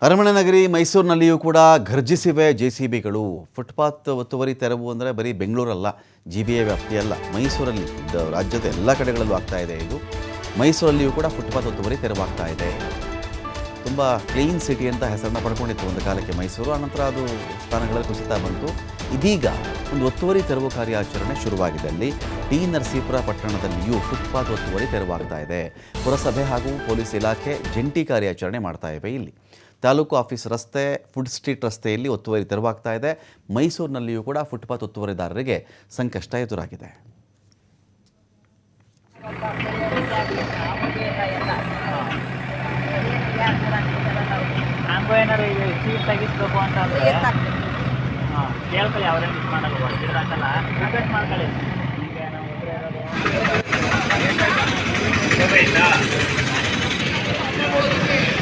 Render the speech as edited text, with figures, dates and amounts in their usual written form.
ಅರಮನೆ ನಗರಿ ಮೈಸೂರಿನಲ್ಲಿಯೂ ಕೂಡ ಘರ್ಜಿಸಿವೆ ಜೆಸಿಬಿಗಳು. ಫುಟ್ಪಾತ್ ಒತ್ತುವರಿ ತೆರವು ಅಂದರೆ ಬರೀ ಬೆಂಗಳೂರಲ್ಲ, GBA ವ್ಯಾಪ್ತಿಯಲ್ಲ, ಮೈಸೂರಲ್ಲಿ ರಾಜ್ಯದ ಎಲ್ಲ ಕಡೆಗಳಲ್ಲೂ ಆಗ್ತಾ ಇದೆ. ಇದು ಮೈಸೂರಲ್ಲಿಯೂ ಕೂಡ ಫುಟ್ಪಾತ್ ಒತ್ತುವರಿ ತೆರವಾಗ್ತಾ ಇದೆ. ತುಂಬ ಕ್ಲೀನ್ ಸಿಟಿ ಅಂತ ಹೆಸರನ್ನು ಪಡ್ಕೊಂಡಿತ್ತು ಒಂದು ಕಾಲಕ್ಕೆ ಮೈಸೂರು. ಆನಂತರ ಅದು ಸ್ಥಾನಗಳಲ್ಲಿ ಕುಸಿತ ಬಂತು. ಇದೀಗ ಒಂದು ಒತ್ತುವರಿ ತೆರವು ಕಾರ್ಯಾಚರಣೆ ಶುರುವಾಗಿದೆ. ಅಲ್ಲಿ ಟಿ ನರಸೀಪುರ ಪಟ್ಟಣದಲ್ಲಿಯೂ ಫುಟ್ಪಾತ್ ಒತ್ತುವರಿ ತೆರವಾಗ್ತಾ ಇದೆ. ಪುರಸಭೆ ಹಾಗೂ ಪೊಲೀಸ್ ಇಲಾಖೆ ಜಂಟಿ ಕಾರ್ಯಾಚರಣೆ ಮಾಡ್ತಾ ಇವೆ. ಇಲ್ಲಿ ತಾಲೂಕು ಆಫೀಸ್ ರಸ್ತೆ, ಫುಡ್ ಸ್ಟ್ರೀಟ್ ರಸ್ತೆಯಲ್ಲಿ ಒತ್ತುವರಿ ತೆರವಾಗ್ತಾ ಇದೆ. ಮೈಸೂರಿನಲ್ಲಿಯೂ ಕೂಡ ಫುಟ್ಪಾತ್ ಒತ್ತುವರಿದಾರರಿಗೆ ಸಂಕಷ್ಟ ಎದುರಾಗಿದೆ. ಏನಾದ್ರು ಸೀಟ್ ತೆಗಿಸ್ಬೇಕು ಅಂತಂದ್ರೆ ಕೇಳ್ಕೊಳ್ಳಿ, ಅವ್ರೇನು ಇದು ಮಾಡಲ್ಲ, ಹೊಡ್ತಿದ್ರಂತಲ್ಲ ರಿಕ್ವೆಸ್ಟ್ ಮಾಡ್ಕೊಳ್ಳಿ. ಈಗ ನಾವು